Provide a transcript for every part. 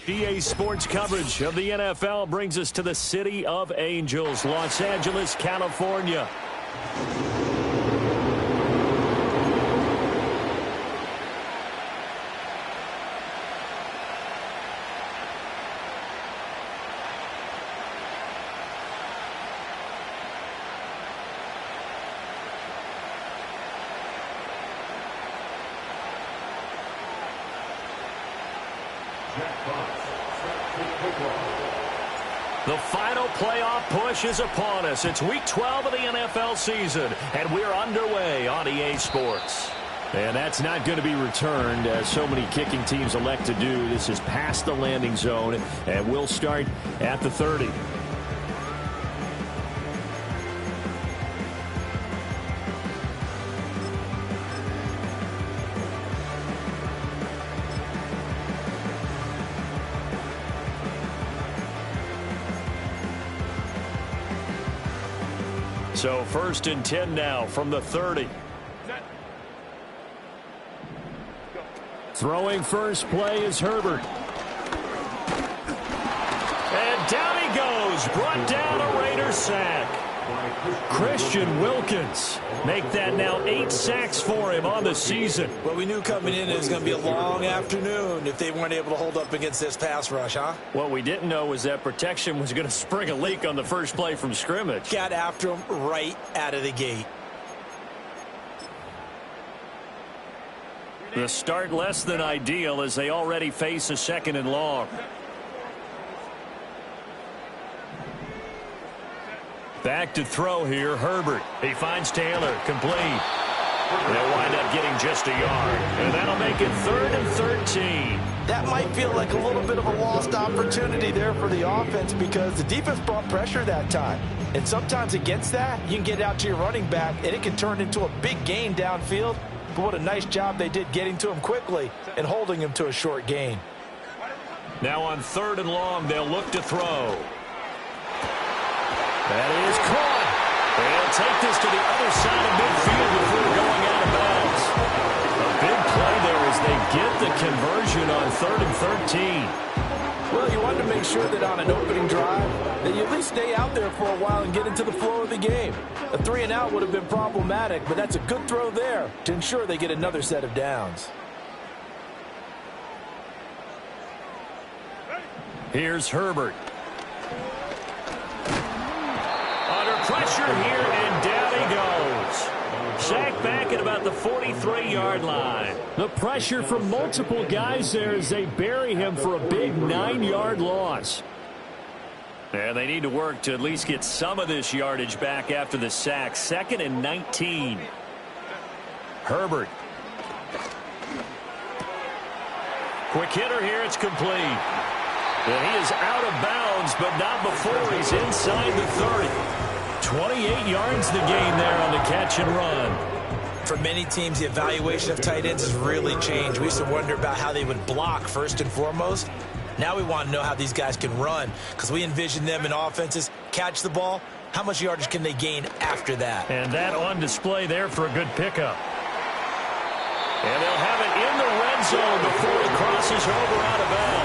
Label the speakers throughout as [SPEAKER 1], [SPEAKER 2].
[SPEAKER 1] EA Sports coverage of the NFL brings us to the City of Angels, Los Angeles, California. The final playoff push is upon us. It's Week 12 of the NFL season, and we're underway on EA Sports. And that's not going to be returned, as so many kicking teams elect to do. This is past the landing zone, and we'll start at the 30. So 1st and 10 now from the 30. Throwing first play is Herbert. And down he goes. Brought down a Raider sack. Christian Wilkins make that now 8 sacks for him on the season.
[SPEAKER 2] Well, we knew coming in it was going to be a long afternoon if they weren't able to hold up against this pass rush, huh?
[SPEAKER 1] What we didn't know was that protection was going to spring a leak on the first play from scrimmage.
[SPEAKER 2] Got after him right out of the gate.
[SPEAKER 1] The start less than ideal as they already face a 2nd and long. Back to throw here, Herbert. He finds Taylor, complete. They'll wind up getting just a yard, and that'll make it 3rd and 13.
[SPEAKER 2] That might feel like a little bit of a lost opportunity there for the offense because the defense brought pressure that time. And sometimes against that, you can get out to your running back, and it can turn into a big gain downfield. But what a nice job they did getting to him quickly and holding him to a short gain.
[SPEAKER 1] Now on 3rd and long, they'll look to throw. That is caught. They'll take this to the other side of midfield before going out of bounds. A big play there as they get the conversion on 3rd and 13.
[SPEAKER 2] Well, you wanted to make sure that on an opening drive that you at least stay out there for a while and get into the flow of the game. A 3 and out would have been problematic, but that's a good throw there to ensure they get another set of downs.
[SPEAKER 1] Here's Herbert. Pressure here, and down he goes. Sacked back at about the 43-yard line. The pressure from multiple guys there as they bury him for a big 9-yard loss. And they need to work to at least get some of this yardage back after the sack. 2nd and 19. Herbert. Quick hitter here, it's complete. And he is out of bounds, but not before he's inside the 30. 28 yards the gain there on the catch and run.
[SPEAKER 2] For many teams, the evaluation of tight ends has really changed. We used to wonder about how they would block first and foremost. Now we want to know how these guys can run because we envision them in offenses catch the ball. How much yardage can they gain after that?
[SPEAKER 1] And that on display there for a good pickup. And they'll have it in the red zone before he crosses over out of bounds.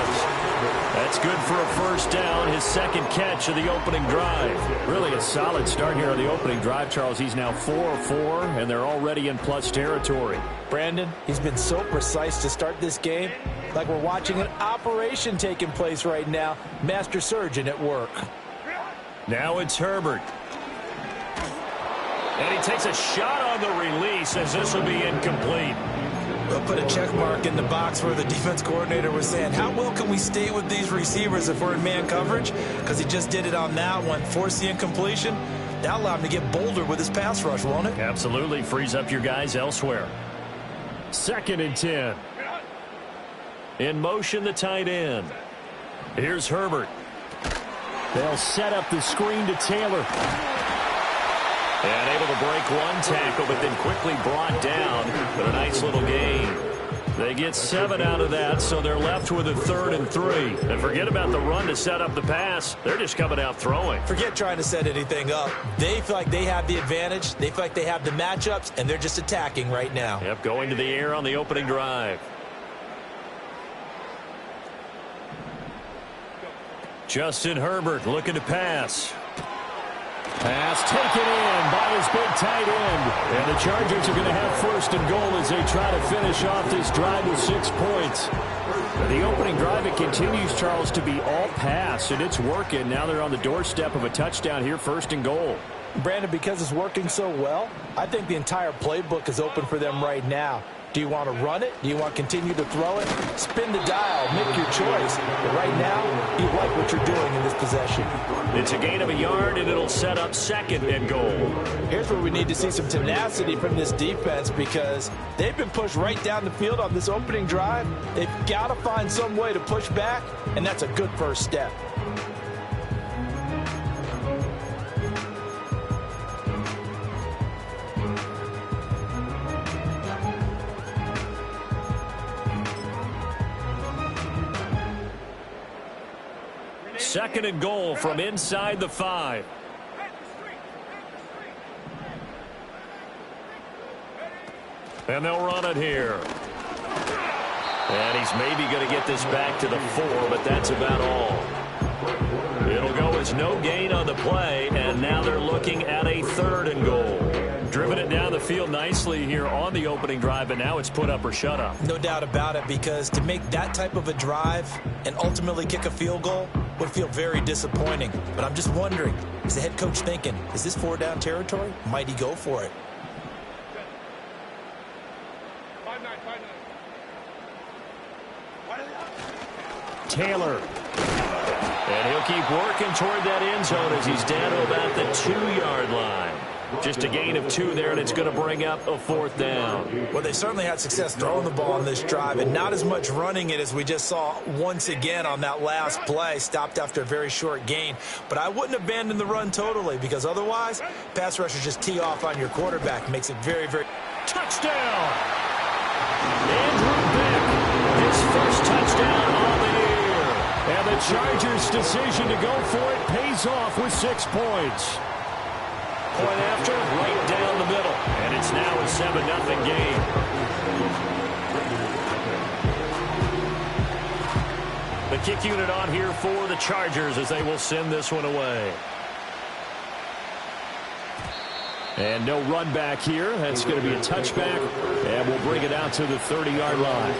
[SPEAKER 1] That's good for a first down, his 2nd catch of the opening drive. Really a solid start here on the opening drive, Charles. He's now 4 of 4, and they're already in plus territory.
[SPEAKER 2] Brandon, he's been so precise to start this game, like we're watching an operation taking place right now. Master surgeon at work.
[SPEAKER 1] Now it's Herbert. And he takes a shot on the release as this will be incomplete.
[SPEAKER 2] They'll put a check mark in the box where the defense coordinator was saying, how well can we stay with these receivers if we're in man coverage? Because he just did it on that one, forced the incompletion. That allowed him to get bolder with his pass rush, won't it?
[SPEAKER 1] Absolutely. Frees up your guys elsewhere. 2nd and 10. In motion, the tight end. Here's Herbert. They'll set up the screen to Taylor. And able to break one tackle, but then quickly brought down. But a nice little gain. They get 7 out of that, so they're left with a 3rd and 3. And forget about the run to set up the pass. They're just coming out throwing.
[SPEAKER 2] Forget trying to set anything up. They feel like they have the advantage. They feel like they have the matchups, and they're just attacking right now.
[SPEAKER 1] Yep, going to the air on the opening drive. Justin Herbert looking to pass. Pass taken in by his big tight end. And the Chargers are going to have 1st and goal as they try to finish off this drive with 6 points. The opening drive, it continues, Charles, to be all pass, and it's working. Now they're on the doorstep of a touchdown here, 1st and goal.
[SPEAKER 2] Brandon, because it's working so well, I think the entire playbook is open for them right now. Do you want to run it? Do you want to continue to throw it? Spin the dial. Make your choice. But right now, you like what you're doing in this possession.
[SPEAKER 1] It's a gain of a yard, and it'll set up 2nd and goal.
[SPEAKER 2] Here's where we need to see some tenacity from this defense because they've been pushed right down the field on this opening drive. They've got to find some way to push back, and that's a good first step.
[SPEAKER 1] Second and goal from inside the 5. And they'll run it here. And he's maybe going to get this back to the 4, but that's about all. It'll go as no gain on the play, and now they're looking at a 3rd and goal. Driven it down the field nicely here on the opening drive, but now it's put up or shut up.
[SPEAKER 2] No doubt about it, because to make that type of a drive and ultimately kick a field goal would feel very disappointing. But I'm just wondering, is the head coach thinking, is this 4-down territory? Might he go for it?
[SPEAKER 1] Taylor. And he'll keep working toward that end zone as he's down to about the 2-yard line. Just a gain of 2 there, and it's going to bring up a 4th down.
[SPEAKER 2] Well, they certainly had success throwing the ball on this drive, and not as much running it as we just saw once again on that last play. Stopped after a very short gain. But I wouldn't abandon the run totally, because otherwise, pass rushers just tee off on your quarterback. Makes it very, very...
[SPEAKER 1] Touchdown! Andrew Beck, his first touchdown on the year. And the Chargers' decision to go for it pays off with 6 points. Point after, right down the middle. And it's now a 7-0 game. The kick unit on here for the Chargers as they will send this one away. And no run back here. That's going to be a touchback. And we'll bring it out to the 30-yard line.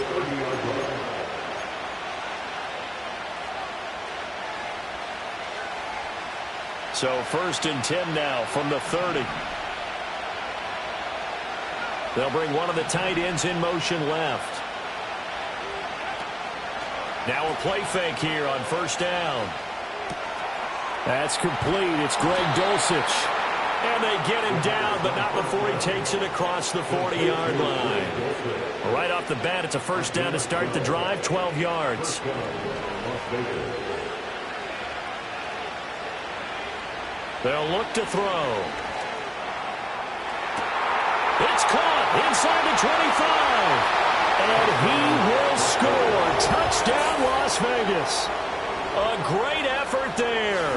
[SPEAKER 1] So 1st and 10 now from the 30. They'll bring one of the tight ends in motion left. Now a play fake here on 1st down. That's complete. It's Greg Dulcich. And they get him down, but not before he takes it across the 40-yard line. Right off the bat, it's a 1st down to start the drive, 12 yards. They'll look to throw. It's caught inside the 25. And he will score. Touchdown, Las Vegas. A great effort there.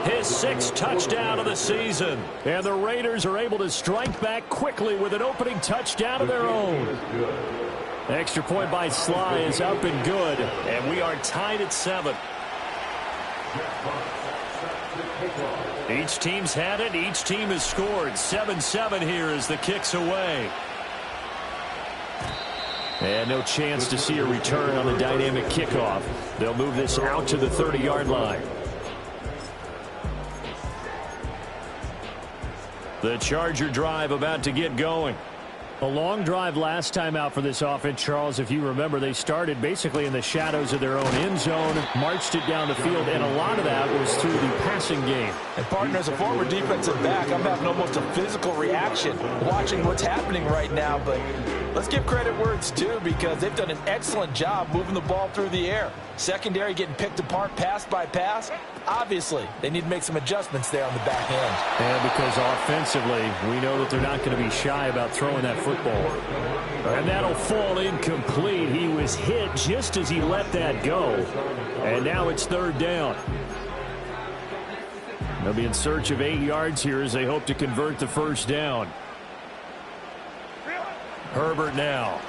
[SPEAKER 1] His 6th touchdown of the season. And the Raiders are able to strike back quickly with an opening touchdown of their own. Extra point by Sly is up and good. And we are tied at 7. Each team's had it. Each team has scored. 7-7 here as the kick's away. And no chance to see a return on the dynamic kickoff. They'll move this out to the 30-yard line. The Charger drive about to get going. A long drive last time out for this offense, Charles. If you remember, they started basically in the shadows of their own end zone, marched it down the field, and a lot of that was through the passing game.
[SPEAKER 2] And, partner, as a former defensive back, I'm having almost a physical reaction watching what's happening right now. But let's give credit where it's due, because they've done an excellent job moving the ball through the air. Secondary getting picked apart pass by pass. Obviously, they need to make some adjustments there on the back end.
[SPEAKER 1] And because offensively, we know that they're not going to be shy about throwing that football. And that'll fall incomplete. He was hit just as he let that go. And now it's third down. They'll be in search of 8 yards here as they hope to convert the first down. Herbert now.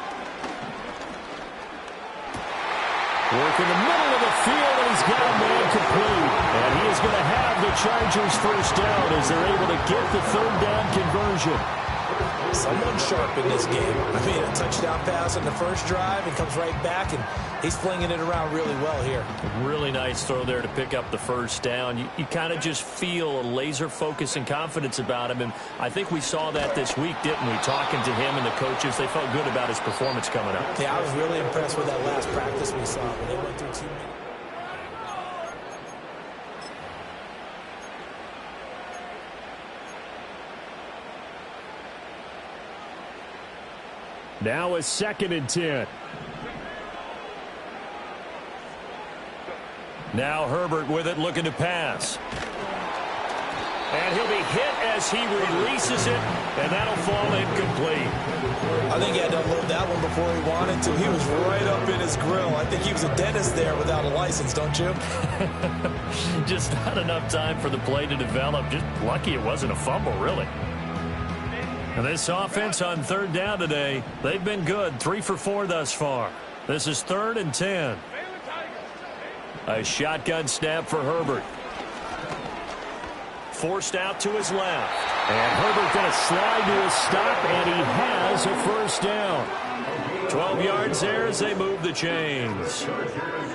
[SPEAKER 1] Work in the middle of the field, and he's got a man complete. And he is going to have the Chargers first down as they're able to get the third down conversion.
[SPEAKER 2] Someone sharp in this game. I mean, a touchdown pass on the first drive and comes right back, and he's flinging it around really well here.
[SPEAKER 1] Really nice throw there to pick up the first down. You kind of just feel a laser focus and confidence about him, and I think we saw that this week, didn't we? Talking to him and the coaches, they felt good about his performance coming up.
[SPEAKER 2] Yeah, I was really impressed with that last practice we saw when they went through 2 minutes.
[SPEAKER 1] Now a 2nd and 10. Now Herbert with it, looking to pass. And he'll be hit as he releases it, and that'll fall incomplete.
[SPEAKER 2] I think he had to unload that one before he wanted to. He was right up in his grill. I think he was a dentist there without a license, don't you?
[SPEAKER 1] Just not enough time for the play to develop. Just lucky it wasn't a fumble, really. And this offense on third down today, they've been good. 3 for 4 thus far. This is 3rd and 10. A shotgun snap for Herbert. Forced out to his left. And Herbert going to slide to a stop, and he has a first down. 12 yards there as they move the chains.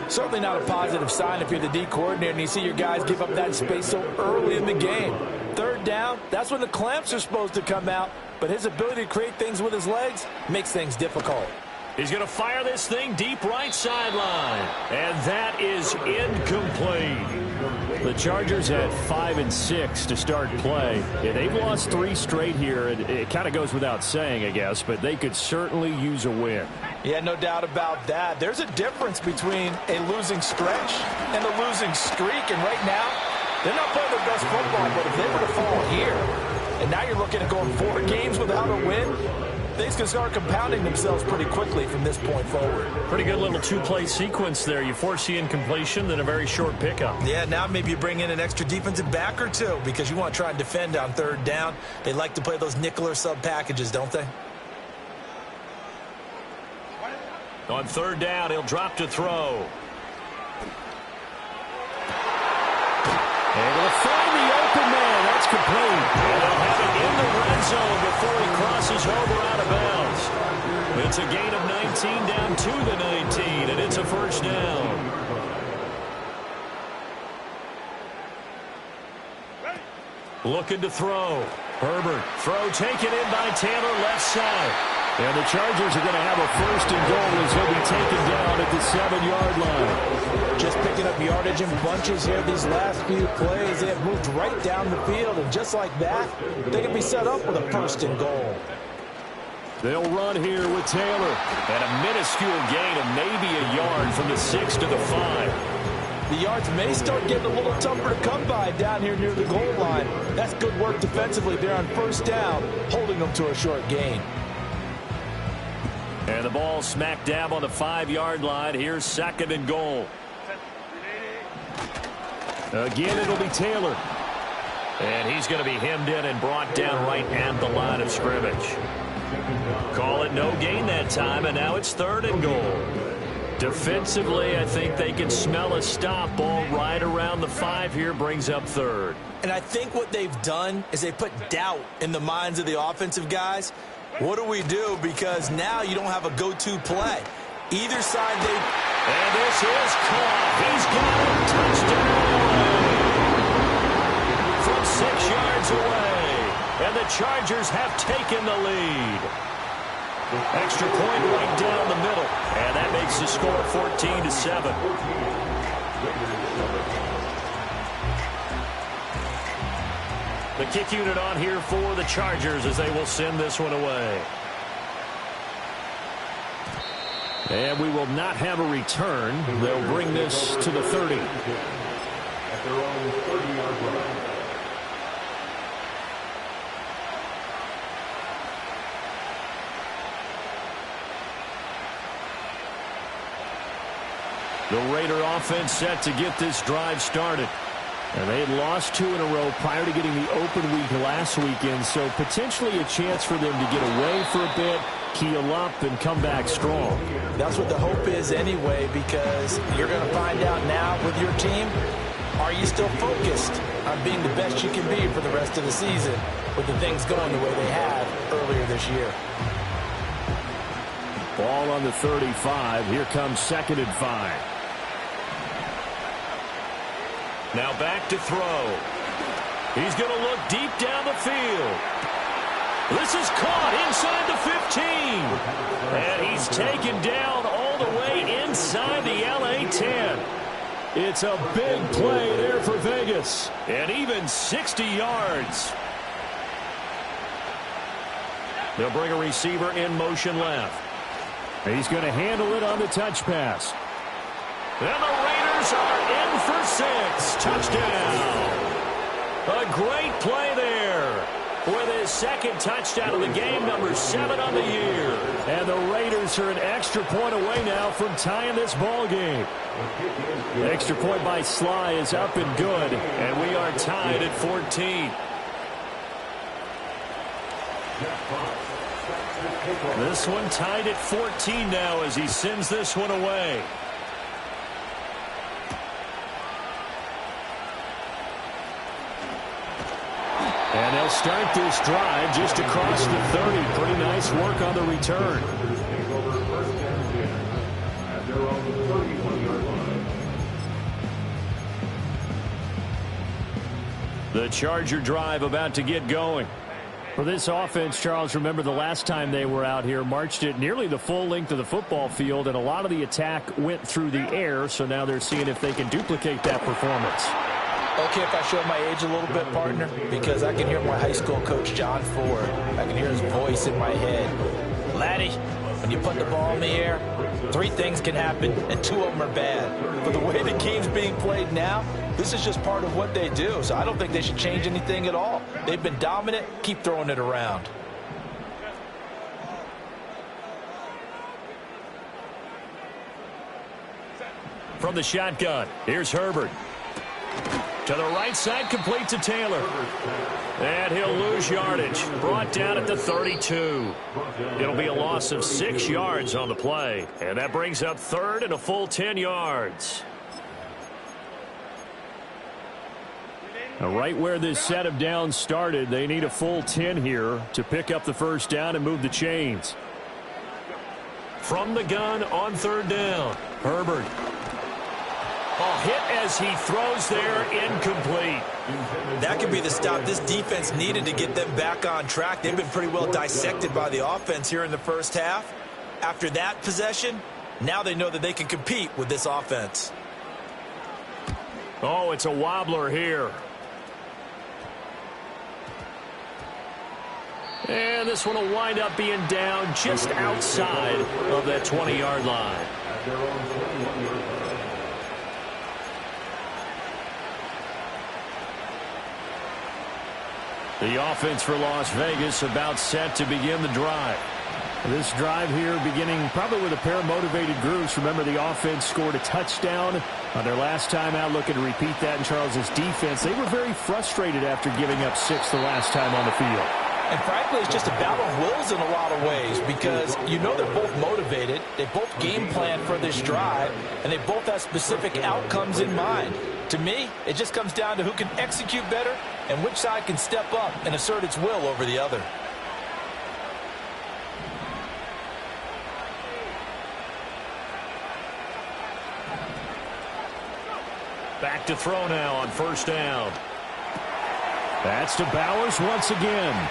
[SPEAKER 2] Certainly not a positive sign if you're the D coordinator and you see your guys give up that space so early in the game. Third down, that's when the clamps are supposed to come out, but his ability to create things with his legs makes things difficult.
[SPEAKER 1] He's going to fire this thing deep right sideline, and that is incomplete. The Chargers had 5 and 6 to start play. Yeah, they've lost 3 straight here. It kind of goes without saying, I guess, but they could certainly use a win.
[SPEAKER 2] Yeah, no doubt about that. There's a difference between a losing stretch and a losing streak, and right now, they're not playing their best football, but if they were to fall here, and now you're looking at going 4 games without a win, things can start compounding themselves pretty quickly from this point forward.
[SPEAKER 1] Pretty good little 2-play sequence there. You force the incompletion, then a very short pickup.
[SPEAKER 2] Yeah, now maybe you bring in an extra defensive back or 2 because you want to try and defend on third down. They like to play those nickel or sub packages, don't they?
[SPEAKER 1] On third down, he'll drop to throw. And he'll find the open man. That's complete. And they'll have it in the red zone before he crosses over out of bounds. It's a gain of 19 down to the 19, and it's a first down. Looking to throw. Herbert. Throw taken in by Taylor, left side. And the Chargers are going to have a first and goal as he'll be taken down at the 7-yard line.
[SPEAKER 2] Just picking up yardage in bunches here these last few plays. They have moved right down the field, and just like that, they can be set up with a first and goal.
[SPEAKER 1] They'll run here with Taylor. And a minuscule gain of maybe a yard from the 6 to the 5.
[SPEAKER 2] The yards may start getting a little tougher to come by down here near the goal line. That's good work defensively there on first down, holding them to a short gain.
[SPEAKER 1] And the ball smack dab on the 5-yard line. Here's 2nd and goal. Again, it'll be Taylor. And he's going to be hemmed in and brought down right at the line of scrimmage. Call it no gain that time, and now it's 3rd and goal. Defensively, I think they can smell a stop. Ball right around the 5 here, brings up 3rd.
[SPEAKER 2] And I think what they've done is they put doubt in the minds of the offensive guys. What do we do? Because now you don't have a go-to play. Either side they...
[SPEAKER 1] And this is caught. He's got a touchdown from 6 yards away. And the Chargers have taken the lead. Extra point right down the middle. And that makes the score 14-7. The kick unit on here for the Chargers as they will send this one away. And we will not have a return. They'll bring this to the 30.
[SPEAKER 3] At their own 30-yard line.
[SPEAKER 1] The Raider offense set to get this drive started. And they had lost 2 in a row prior to getting the open week last weekend, so potentially a chance for them to get away for a bit, keel up, and come back strong.
[SPEAKER 2] That's what the hope is anyway, because you're going to find out now with your team, are you still focused on being the best you can be for the rest of the season with the things going the way they have earlier this year?
[SPEAKER 1] Ball on the 35. Here comes 2nd and 5. Now back to throw. He's going to look deep down the field. This is caught inside the 15. And he's taken down all the way inside the LA 10. It's a big play there for Vegas. And even 60 yards. They'll bring a receiver in motion left. He's going to handle it on the touch pass. And the Raiders are in for 6. Touchdown. A great play there with his 2nd touchdown of the game, number 7 on the year. And the Raiders are an extra point away now from tying this ball game. The extra point by Sly is up and good, and we are tied at 14. This one tied at 14 now as he sends this one away. And they'll start this drive just across the 30. Pretty nice work on the return. The Charger drive about to get going. For this offense, Charles, remember the last time they were out here, marched it nearly the full length of the football field, and a lot of the attack went through the air, so now they're seeing if they can duplicate that performance.
[SPEAKER 2] Okay, if I show my age a little bit, partner, because I can hear my high school coach, John Ford. I can hear his voice in my head. Laddie, when you put the ball in the air, 3 things can happen, and 2 of them are bad. But the way the game's being played now, this is just part of what they do, so I don't think they should change anything at all. They've been dominant. Keep throwing it around.
[SPEAKER 1] From the shotgun, here's Herbert. To the right side, complete to Taylor. And he'll lose yardage. Brought down at the 32. It'll be a loss of 6 yards on the play. And that brings up 3rd and a full 10 yards. Now, right where this set of downs started, they need a full 10 here to pick up the 1st down and move the chains. From the gun on 3rd down, Herbert. A hit as he throws there, incomplete.
[SPEAKER 2] That could be the stop this defense needed to get them back on track. They've been pretty well dissected by the offense here in the first half. After that possession, now they know that they can compete with this offense.
[SPEAKER 1] Oh, it's a wobbler here. And this one will wind up being down just outside of that 20-yard line. The offense for Las Vegas about set to begin the drive. This drive here beginning probably with a pair of motivated groups. Remember, the offense scored a touchdown on their last time out, looking to repeat that in Charles's defense. They were very frustrated after giving up 6 the last time on the field.
[SPEAKER 2] And frankly, it's just a battle of wills in a lot of ways, because you know they're both motivated, they both game plan for this drive, and they both have specific outcomes in mind. To me, it just comes down to who can execute better and which side can step up and assert its will over the other.
[SPEAKER 1] Back to throw now on 1st down. That's to Bowers once again.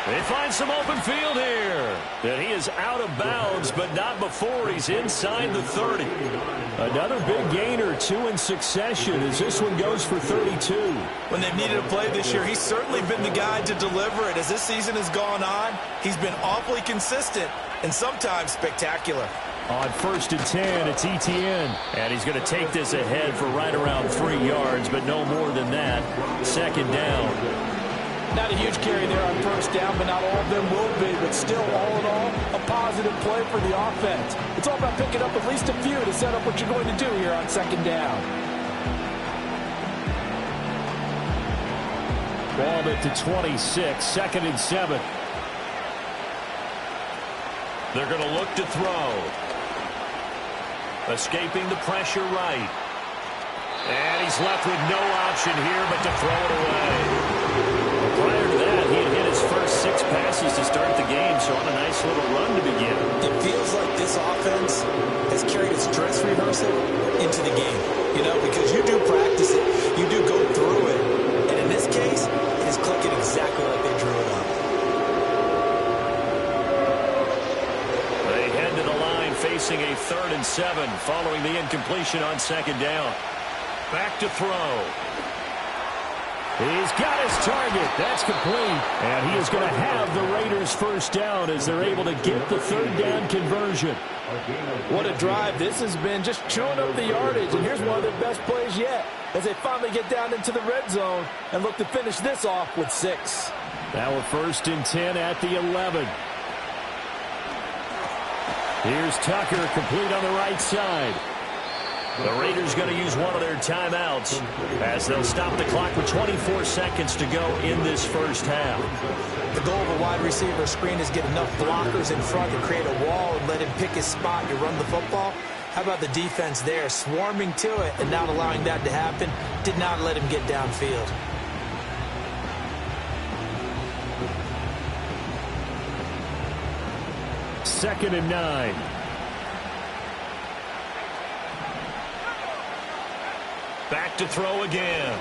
[SPEAKER 1] They find some open field here. And he is out of bounds, but not before he's inside the 30. Another big gainer, 2 in succession, as this one goes for 32.
[SPEAKER 2] When they've needed a play this year, he's certainly been the guy to deliver it. As this season has gone on, he's been awfully consistent and sometimes spectacular.
[SPEAKER 1] On 1st and 10, it's ETN. And he's going to take this ahead for right around 3 yards, but no more than that. 2nd down.
[SPEAKER 2] Not a huge carry there on 1st down, but not all of them will be. But still, all in all, a positive play for the offense. It's all about picking up at least a few to set up what you're going to do here on 2nd down.
[SPEAKER 1] Ball at the 26, 2nd and 7. They're going to look to throw. Escaping the pressure right. And he's left with no option here but to throw it away. Prior to that, he had hit his first 6 passes to start the game, so on a nice little run to begin.
[SPEAKER 2] It feels like this offense has carried its dress rehearsal into the game. You know, because you do practice it, you do go through it, and in this case, it is clicking exactly like they drew it up.
[SPEAKER 1] They head to the line facing a 3rd and 7 following the incompletion on 2nd down. Back to throw. He's got his target. That's complete. And he is going to have the Raiders' 1st down as they're able to get the 3rd down conversion.
[SPEAKER 2] What a drive this has been, just chewing up the yardage. And here's one of their best plays yet as they finally get down into the red zone and look to finish this off with 6.
[SPEAKER 1] Now a 1st and 10 at the 11. Here's Tucker, complete on the right side. The Raiders going to use one of their timeouts as they'll stop the clock with 24 seconds to go in this 1st half.
[SPEAKER 2] The goal of a wide receiver screen is get enough blockers in front to create a wall and let him pick his spot to run the football. How about the defense there, swarming to it and not allowing that to happen? Did not let him get downfield.
[SPEAKER 1] Second and 9. Back to throw again.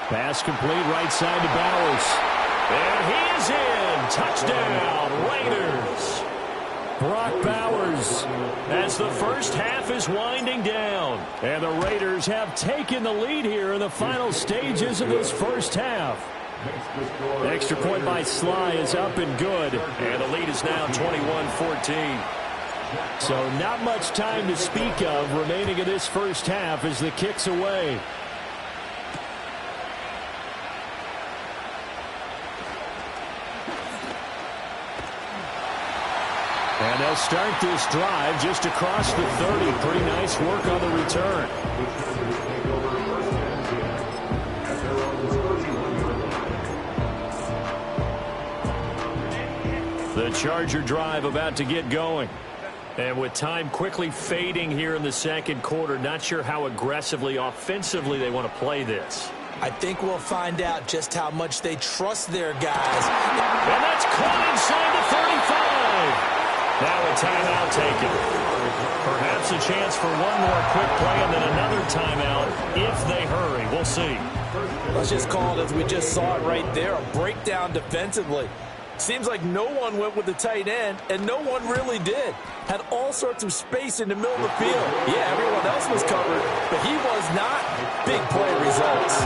[SPEAKER 1] Pass complete right side to Bowers. And he is in. Touchdown, Raiders. Brock Bowers as the 1st half is winding down. And the Raiders have taken the lead here in the final stages of this 1st half. The extra point by Sly is up and good. And the lead is now 21-14. So not much time to speak of remaining in this 1st half as the kick's away. And they'll start this drive just across the 30. Pretty nice work on the return. The Charger drive about to get going. And with time quickly fading here in the 2nd quarter, not sure how aggressively, offensively they want to play this.
[SPEAKER 2] I think we'll find out just how much they trust their guys.
[SPEAKER 1] And that's caught inside the 35. Now a timeout taken. Perhaps a chance for one more quick play and then another timeout if they hurry. We'll see.
[SPEAKER 2] Let's just call it as we just saw it right there, a breakdown defensively. Seems like no one went with the tight end, and no one really did. Had all sorts of space in the middle of the field. Yeah, everyone else was covered, but he was not. Big play results.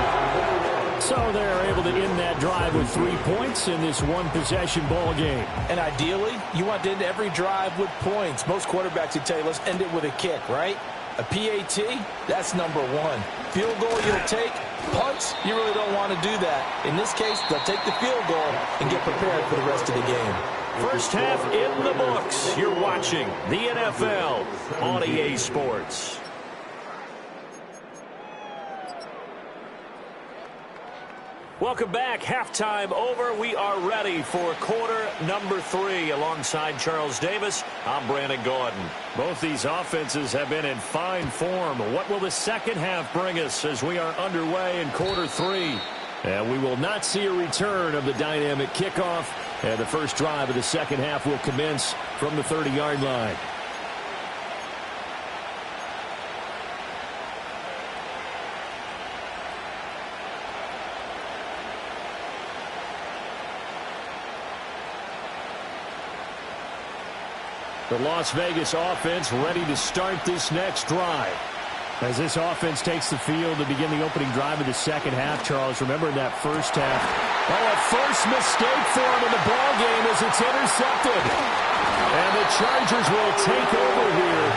[SPEAKER 1] So they're able to end that drive with 3 points in this one-possession ball game.
[SPEAKER 2] And ideally, you want to end every drive with points. Most quarterbacks would tell you, let's end it with a kick, right? A PAT, that's number 1. Field goal you'll take. Punts, you really don't want to do that. In this case, they'll take the field goal and get prepared for the rest of the game.
[SPEAKER 1] 1st half in the books. You're watching the NFL on EA Sports. Welcome back. Halftime over. We are ready for quarter number 3. Alongside Charles Davis, I'm Brandon Gordon. Both these offenses have been in fine form. What will the 2nd half bring us as we are underway in quarter 3? And we will not see a return of the dynamic kickoff. And the first drive of the 2nd half will commence from the 30-yard line. The Las Vegas offense ready to start this next drive. As this offense takes the field to begin the opening drive of the second half, Charles, remember in that first half, a first mistake for him in the ball game as it's intercepted. And the Chargers will take over here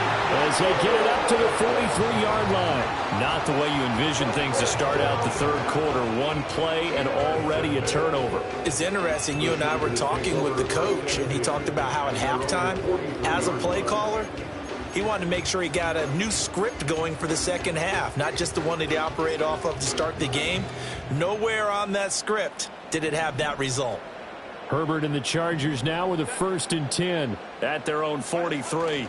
[SPEAKER 1] as they get it up to the 43-yard line. Not the way you envision things to start out the third quarter. One play and already a turnover.
[SPEAKER 2] It's interesting. You and I were talking with the coach, and he talked about how at halftime, as a play caller, he wanted to make sure he got a new script going for the second half, not just the one that he operated off of to start the game. Nowhere on that script did it have that result.
[SPEAKER 1] Herbert and the Chargers now with a 1st and 10 at their own 43.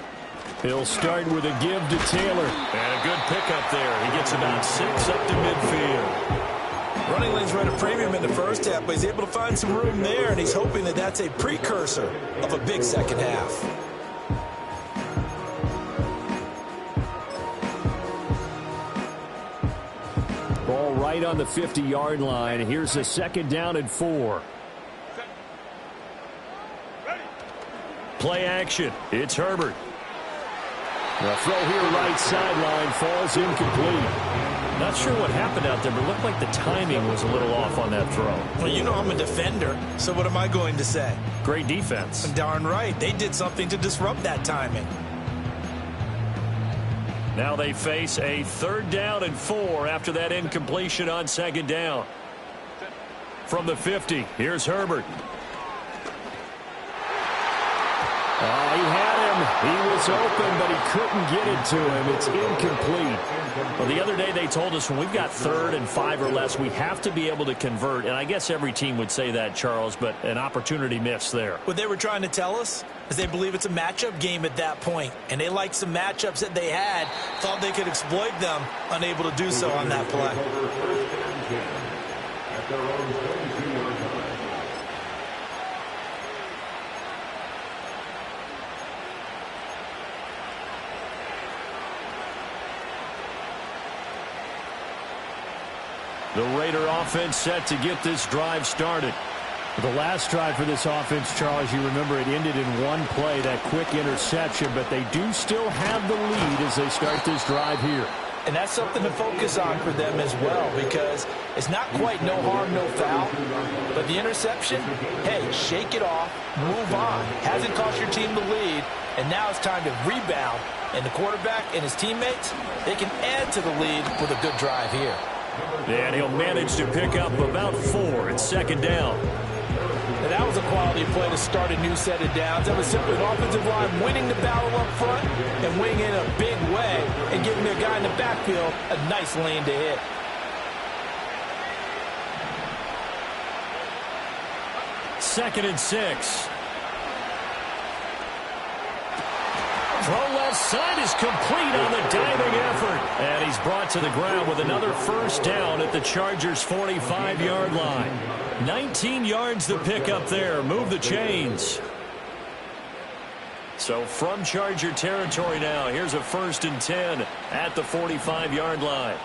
[SPEAKER 1] He'll start with a give to Taylor. And a good pickup there. He gets about 6 up to midfield.
[SPEAKER 2] Running lanes were at a premium in the first half, but he's able to find some room there, and he's hoping that that's a precursor of a big second half.
[SPEAKER 1] Ball right on the 50-yard line. Here's a 2nd down and 4. Play action. It's Herbert. The throw here right sideline falls incomplete. Not sure what happened out there, but it looked like the timing was a little off on that throw.
[SPEAKER 2] Well, you know I'm a defender, so what am I going to say?
[SPEAKER 1] Great defense.
[SPEAKER 2] Darn right. They did something to disrupt that timing.
[SPEAKER 1] Now they face a 3rd down and 4 after that incompletion on 2nd down. From the 50, here's Herbert. He had him. He was open, but he couldn't get it to him. It's incomplete. Well, the other day they told us when we've got 3rd and 5 or less, we have to be able to convert. And I guess every team would say that, Charles, but an opportunity missed there.
[SPEAKER 2] What they were trying to tell us is they believe it's a matchup game at that point. And they liked some matchups that they had, thought they could exploit them, unable to do so on that play.
[SPEAKER 3] At their own 22-yard line.
[SPEAKER 1] The Raider offense set to get this drive started. The last drive for this offense, Charles, you remember it ended in one play, that quick interception, but they do still have the lead as they start this drive here.
[SPEAKER 2] And that's something to focus on for them as well, because it's not quite no harm, no foul. But the interception, hey, shake it off, move on. Hasn't cost your team the lead, and now it's time to rebound. And the quarterback and his teammates, they can add to the lead with a good drive here.
[SPEAKER 1] And he'll manage to pick up about 4 at 2nd down.
[SPEAKER 2] And that was a quality play to start a new set of downs. That was simply an offensive line winning the battle up front and winning in a big way and giving their guy in the backfield a nice lane to hit.
[SPEAKER 1] Second and 6. Throw left side is complete on the diving effort. And he's brought to the ground with another 1st down at the Chargers' 45-yard line. 19 yards to pick up there. Move the chains. So from Charger territory now, here's a 1st and 10 at the 45-yard line.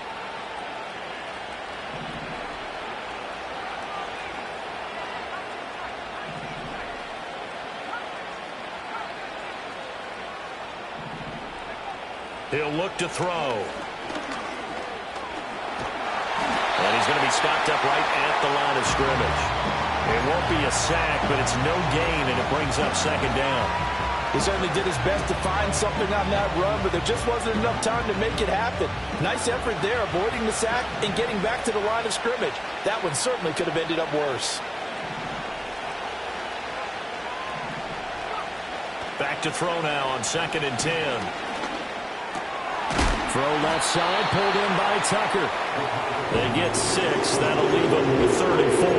[SPEAKER 1] He'll look to throw. And he's going to be stopped up right at the line of scrimmage. It won't be a sack, but it's no gain, and it brings up 2nd down.
[SPEAKER 2] He certainly did his best to find something on that run, but there just wasn't enough time to make it happen. Nice effort there, avoiding the sack and getting back to the line of scrimmage. That one certainly could have ended up worse.
[SPEAKER 1] Back to throw now on 2nd and 10. Throw left side, pulled in by Tucker. They get 6. That'll leave them with 3rd and 4.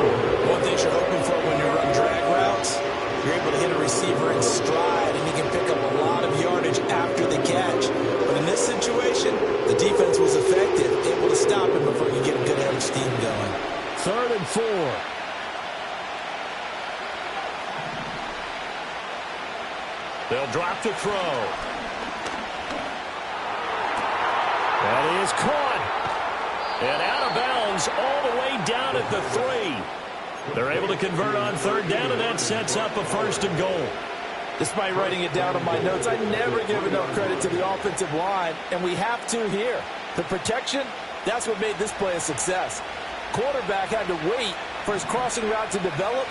[SPEAKER 2] One thing you're hoping for when you run drag routes, you're able to hit a receiver in stride, and he can pick up a lot of yardage after the catch. But in this situation, the defense was effective, able to stop him before he could get a good head of steam going.
[SPEAKER 1] 3rd and 4. They'll drop the throw. That is caught. And out of bounds all the way down at the 3. They're able to convert on 3rd down, and that sets up a 1st and goal.
[SPEAKER 2] Despite writing it down on my notes, I never give enough credit to the offensive line, and we have to here. The protection, that's what made this play a success. Quarterback had to wait for his crossing route to develop,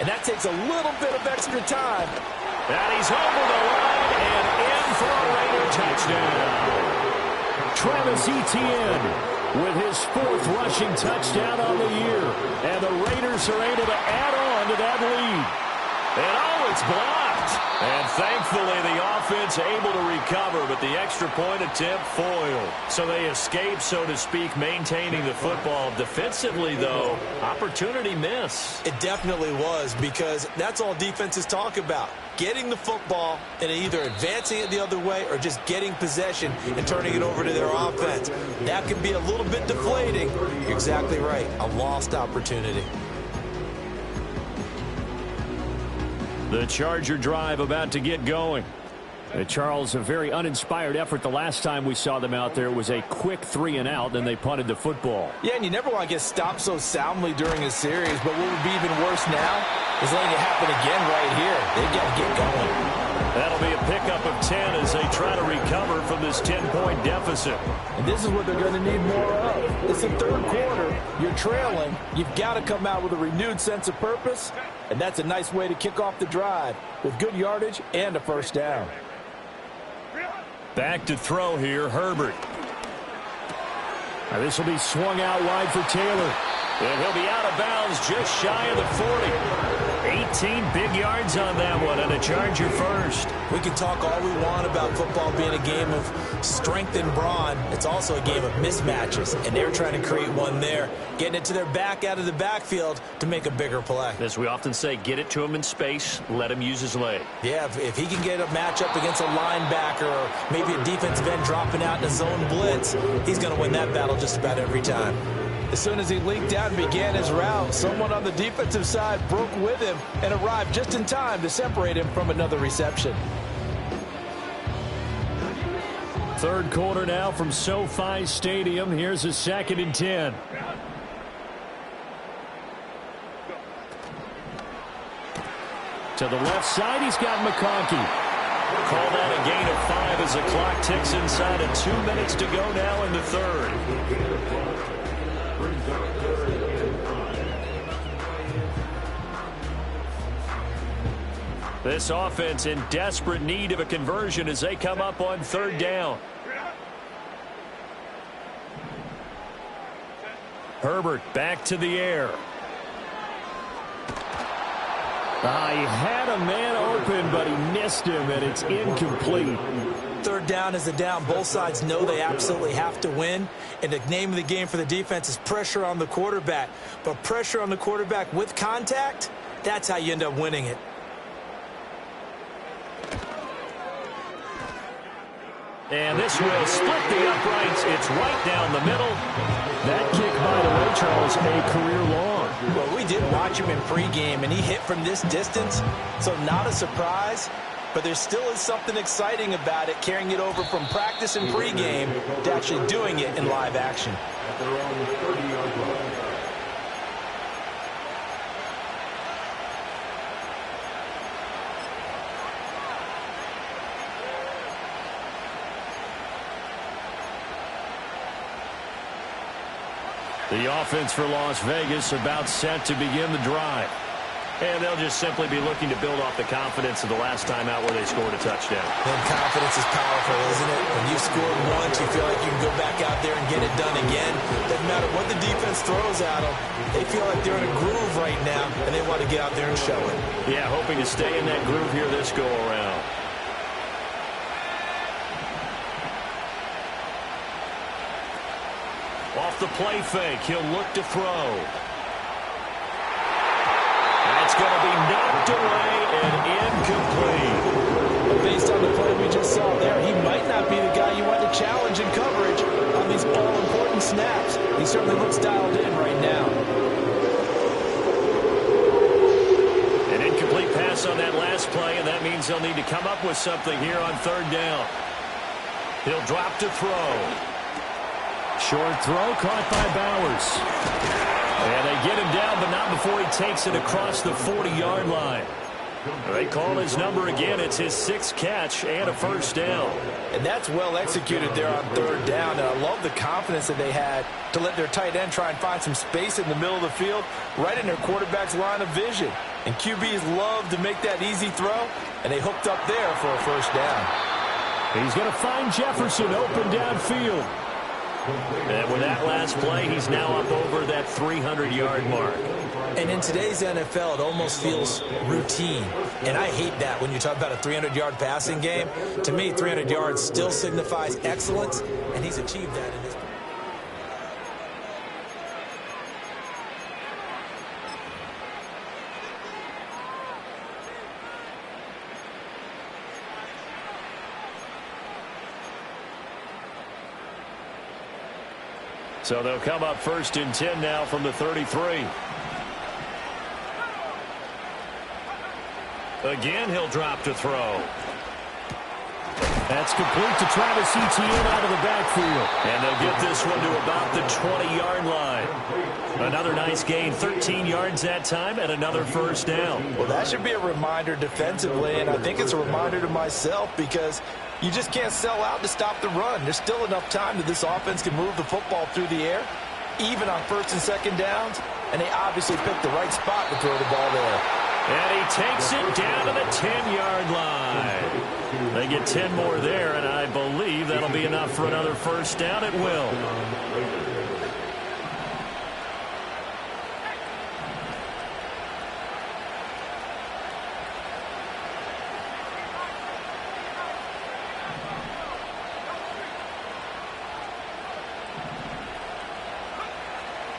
[SPEAKER 2] and that takes a little bit of extra time.
[SPEAKER 1] And he's over the line and in for a Raider touchdown. Travis Etienne with his 4th rushing touchdown on the year. And the Raiders are able to add on to that lead. And oh, it's blocked. And thankfully the offense able to recover, but the extra point attempt foiled. So they escape, so to speak, maintaining the football. Defensively, though, opportunity miss.
[SPEAKER 2] It definitely was, because that's all defenses talk about. Getting the football and either advancing it the other way or just getting possession and turning it over to their offense. That can be a little bit deflating. You're exactly right. A lost opportunity.
[SPEAKER 1] The Charger drive about to get going. Charles, a very uninspired effort the last time we saw them out there. It was a quick 3-and-out, then they punted the football.
[SPEAKER 2] Yeah, and you never want to get stopped so soundly during a series, but what would be even worse now is letting it happen again right here. They've got to get going.
[SPEAKER 1] That'll be a pickup of 10 as they try to recover from this 10-point deficit.
[SPEAKER 2] And this is what they're going to need more of. It's the 3rd quarter. You're trailing. You've got to come out with a renewed sense of purpose, and that's a nice way to kick off the drive with good yardage and a first down.
[SPEAKER 1] Back to throw here, Herbert. Now this will be swung out wide for Taylor. And he'll be out of bounds just shy of the 40. 18 big yards on that one, and a Charger first.
[SPEAKER 2] We can talk all we want about football being a game of strength and brawn. It's also a game of mismatches, and they're trying to create one there, getting it to their back out of the backfield to make a bigger play.
[SPEAKER 1] As we often say, get it to him in space, let him use his leg.
[SPEAKER 2] Yeah, if he can get a matchup against a linebacker or maybe a defensive end dropping out in a zone blitz, he's going to win that battle just about every time. As soon as he leaked out and began his route, someone on the defensive side broke with him and arrived just in time to separate him from another reception.
[SPEAKER 1] 3rd quarter now from SoFi Stadium. Here's a 2nd and 10. To the left side, he's got McConkey. Call that a gain of 5 as the clock ticks inside of 2 minutes to go now in the 3rd. This offense in desperate need of a conversion as they come up on 3rd down. Herbert back to the air. He had a man open, but he missed him, and it's incomplete.
[SPEAKER 2] 3rd down is a down. Both sides know they absolutely have to win. And the name of the game for the defense is pressure on the quarterback. But pressure on the quarterback with contact, that's how you end up winning it.
[SPEAKER 1] And this will split the uprights. It's right down the middle. That kick, by the way, Charles, a career long.
[SPEAKER 2] Well, we did watch him in pregame, and he hit from this distance, so not a surprise. But there still is something exciting about it, carrying it over from practice and pregame to actually doing it in live action.
[SPEAKER 3] At their own 30-yard line.
[SPEAKER 1] The offense for Las Vegas about set to begin the drive. And they'll just simply be looking to build off the confidence of the last time out where they scored a touchdown.
[SPEAKER 2] And confidence is powerful, isn't it? When you scored once, you feel like you can go back out there and get it done again. Doesn't matter what the defense throws at them. They feel like they're in a groove right now, and they want to get out there and show it.
[SPEAKER 1] Yeah, hoping to stay in that groove here this go-around. Off the play fake, he'll look to throw. That's going to be knocked away and incomplete.
[SPEAKER 2] Based on the play we just saw there, he might not be the guy you want to challenge in coverage on these all-important snaps. He certainly looks dialed in right now.
[SPEAKER 1] An incomplete pass on that last play, and that means they'll need to come up with something here on 3rd down. He'll drop to throw. Short throw caught by Bowers. And they get him down, but not before he takes it across the 40-yard line. They call his number again. It's his 6th catch and a first down.
[SPEAKER 2] And that's well executed there on 3rd down. And I love the confidence that they had to let their tight end try and find some space in the middle of the field, right in their quarterback's line of vision. And QBs love to make that easy throw, and they hooked up there for a first down.
[SPEAKER 1] He's going to find Jefferson open downfield. And with that last play, he's now up over that 300-yard mark.
[SPEAKER 2] And in today's NFL, it almost feels routine. And I hate that when you talk about a 300-yard passing game. To me, 300 yards still signifies excellence, and he's achieved that in this.
[SPEAKER 1] So they'll come up 1st and 10 now from the 33. Again, he'll drop to throw. That's complete to Travis Etienne out of the backfield. And they'll get this one to about the 20-yard line. Another nice gain, 13 yards that time, and another first down.
[SPEAKER 2] Well, that should be a reminder defensively, and I think it's a reminder to myself because you just can't sell out to stop the run. There's still enough time that this offense can move the football through the air, even on 1st and 2nd downs, and they obviously picked the right spot to throw the ball there.
[SPEAKER 1] And he takes it down to the 10-yard line. They get 10 more there, and I believe that'll be enough for another first down. It will.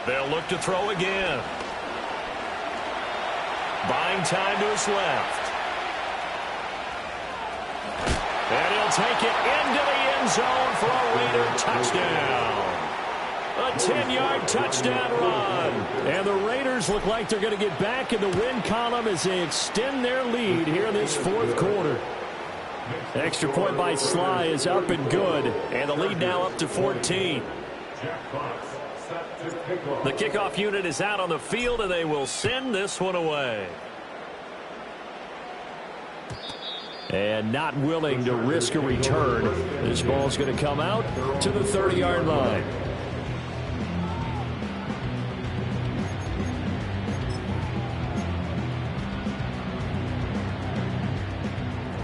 [SPEAKER 1] They'll look to throw again. Buying time to his left. And he'll take it into the end zone for a Raider touchdown. A 10-yard touchdown run. And the Raiders look like they're going to get back in the win column as they extend their lead here in this 4th quarter. Extra point by Sly is up and good. And the lead now up to 14. The kickoff unit is out on the field, and they will send this one away. And not willing to risk a return. This ball's going to come out to the 30-yard line.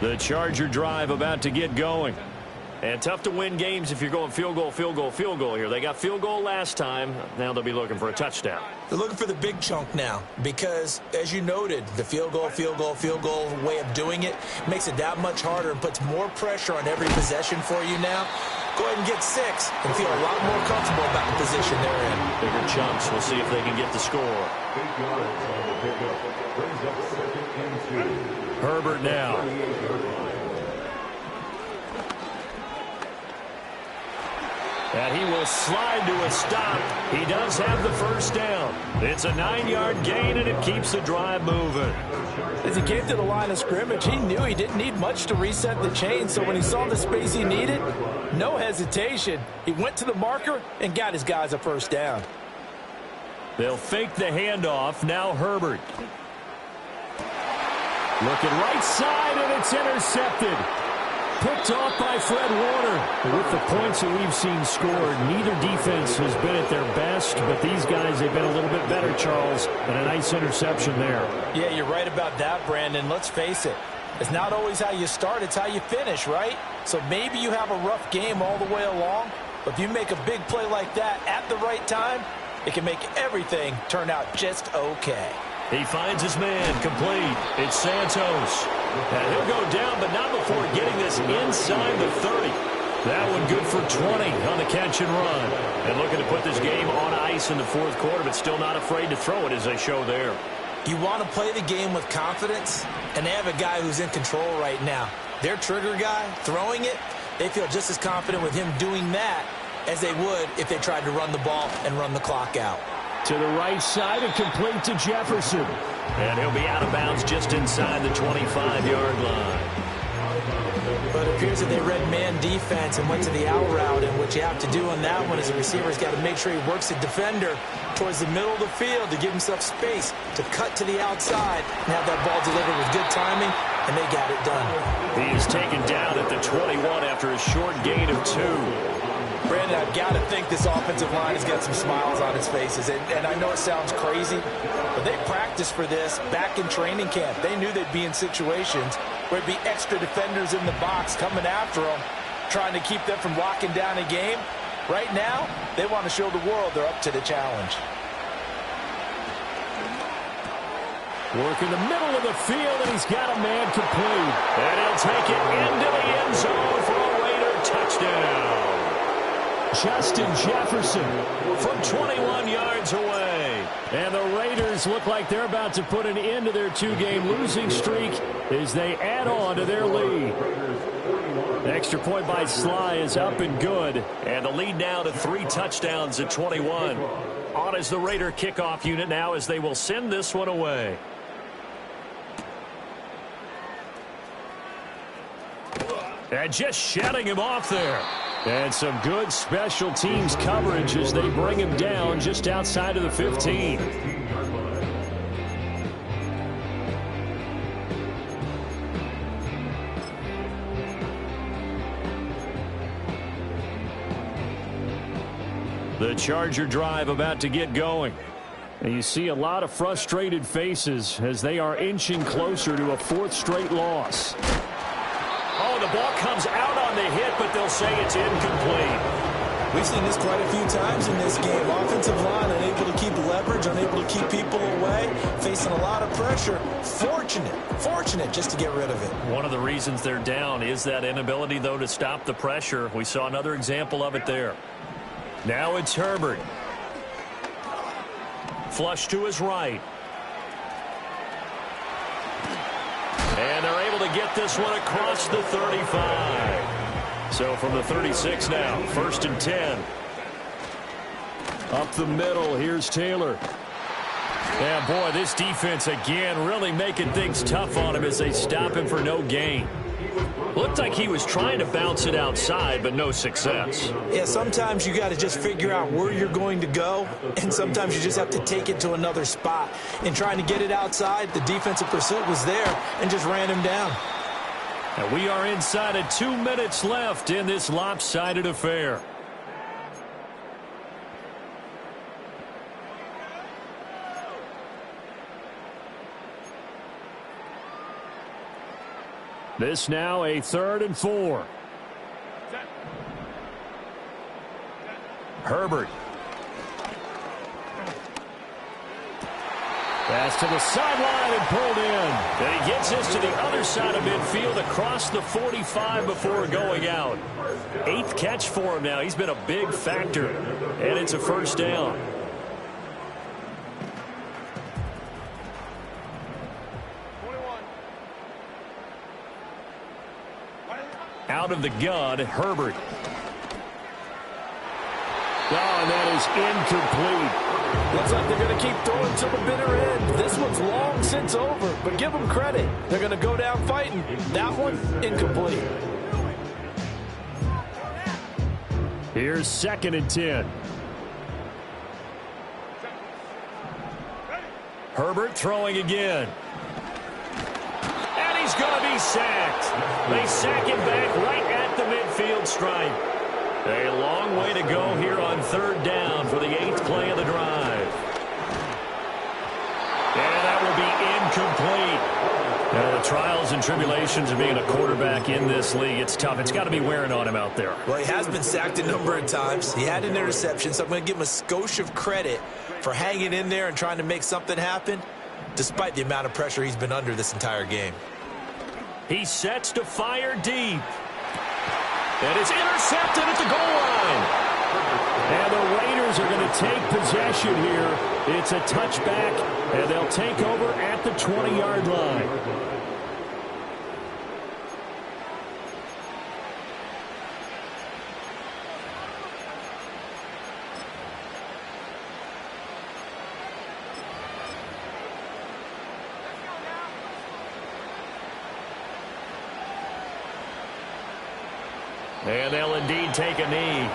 [SPEAKER 1] The Charger drive about to get going. And tough to win games if you're going field goal, field goal, field goal here. They got field goal last time. Now they'll be looking for a touchdown.
[SPEAKER 2] They're looking for the big chunk now because, as you noted, the field goal way of doing it makes it that much harder and puts more pressure on every possession for you now. Go ahead and get 6 and feel a lot more comfortable about the position they're in.
[SPEAKER 1] Bigger chunks. We'll see if they can get the score. Herbert now. And he will slide to a stop. He does have the first down. It's a 9-yard gain, and it keeps the drive moving.
[SPEAKER 2] As he came to the line of scrimmage, he knew he didn't need much to reset the chain. So when he saw the space he needed, no hesitation. He went to the marker and got his guys a first down.
[SPEAKER 1] They'll fake the handoff. Now Herbert. Looking right side, and it's intercepted. Picked off by Fred Warner. With the points that we've seen scored, neither defense has been at their best, but these guys have been a little bit better, Charles, and a nice interception there. Yeah, you're right about that, Brandon. Let's face it. It's not always how you start, it's how you finish, right? So maybe you have a rough game all the way along, but if you make a big play like that at the right time, it can make everything turn out just okay. He finds his man complete. It's Santos. And he'll go down, but not before getting this inside the 30. That one good for 20 on the catch and run. And looking to put this game on ice in the 4th quarter, but still not afraid to throw it as they show there.
[SPEAKER 2] You want to play the game with confidence, and they have a guy who's in control right now. Their trigger guy, throwing it, they feel just as confident with him doing that as they would if they tried to run the ball and run the clock out.
[SPEAKER 1] To the right side and complete to Jefferson. And he'll be out of bounds just inside the 25-yard line.
[SPEAKER 2] But it appears that they read man defense and went to the out route, and what you have to do on that one is the receiver's got to make sure he works the defender towards the middle of the field to give himself space to cut to the outside and have that ball delivered with good timing, and they got it done.
[SPEAKER 1] He is taken down at the 21 after a short gain of 2.
[SPEAKER 2] Brandon, I've got to think this offensive line has got some smiles on its faces. And I know it sounds crazy, but they practiced for this back in training camp. They knew they'd be in situations where it'd be extra defenders in the box coming after them, trying to keep them from locking down a game. Right now, they want to show the world they're up to the challenge.
[SPEAKER 1] Work in the middle of the field, and he's got a man complete. And he'll take it into the end zone for a Raider touchdown. Justin Jefferson from 21 yards away. And the Raiders look like they're about to put an end to their 2-game losing streak as they add on to their lead. Extra point by Sly is up and good. And the lead now to 3 touchdowns at 21. On is the Raider kickoff unit now as they will send this one away. And just shutting him off there. And some good special teams coverage as they bring him down just outside of the 15. The Charger drive about to get going. And you see a lot of frustrated faces as they are inching closer to a 4th straight loss. Oh, the ball comes out on the hit, but they'll say it's incomplete.
[SPEAKER 2] We've seen this quite a few times in this game. Offensive line unable to keep leverage, unable to keep people away, facing a lot of pressure. Fortunate just to get rid of it.
[SPEAKER 1] One of the reasons they're down is that inability, though, to stop the pressure. We saw another example of it there. Now it's Herbert. Flush to his right. And they're able to get this one across the 35. So from the 36 now, 1st and 10. Up the middle, here's Taylor. Yeah, boy, this defense again really making things tough on him as they stop him for no gain. Looked like he was trying to bounce it outside, but no success.
[SPEAKER 2] Yeah, sometimes you got to just figure out where you're going to go, and sometimes you just have to take it to another spot. In trying to get it outside, the defensive pursuit was there and just ran him down.
[SPEAKER 1] And we are inside of 2 minutes left in this lopsided affair. This now a 3rd and 4. Herbert. Pass to the sideline and pulled in. And he gets this to the other side of midfield across the 45 before going out. 8th catch for him now. He's been a big factor. And it's a 1st down. Out of the gun, Herbert. Oh, and that is incomplete.
[SPEAKER 2] Looks like they're going to keep throwing to the bitter end. This one's long since over, but give them credit. They're going to go down fighting. That one, incomplete.
[SPEAKER 1] Here's 2nd and 10. Herbert throwing again. And he's going to be sacked. They sack him back right at the midfield stripe. A long way to go here on 3rd down for the 8th play of the drive. And that will be incomplete. Now, the trials and tribulations of being a quarterback in this league, it's tough. It's got to be wearing on him out there.
[SPEAKER 2] Well, he has been sacked a number of times. He had an interception, so I'm going to give him a skosh of credit for hanging in there and trying to make something happen, despite the amount of pressure he's been under this entire game.
[SPEAKER 1] He sets to fire deep. And it's intercepted at the goal line. And the Raiders are going to take possession here. It's a touchback, and they'll take over at the 20-yard line. And they'll indeed take a knee.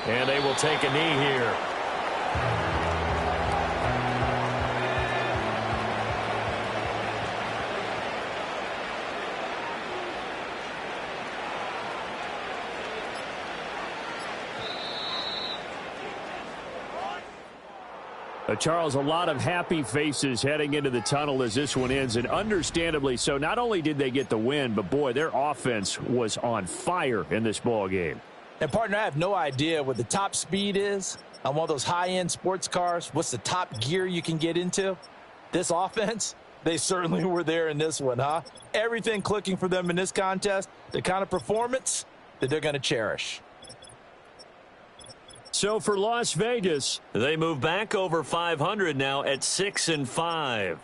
[SPEAKER 1] And they will take a knee here. Charles, a lot of happy faces heading into the tunnel as this one ends, and understandably so. Not only did they get the win, but, boy, their offense was on fire in this ball game.
[SPEAKER 2] And, partner, I have no idea what the top speed is on one of those high-end sports cars. What's the top gear you can get into? This offense, they certainly were there in this one, huh? Everything clicking for them in this contest, the kind of performance that they're going to cherish.
[SPEAKER 1] So for Las Vegas, they move back over 500 now at 6-5.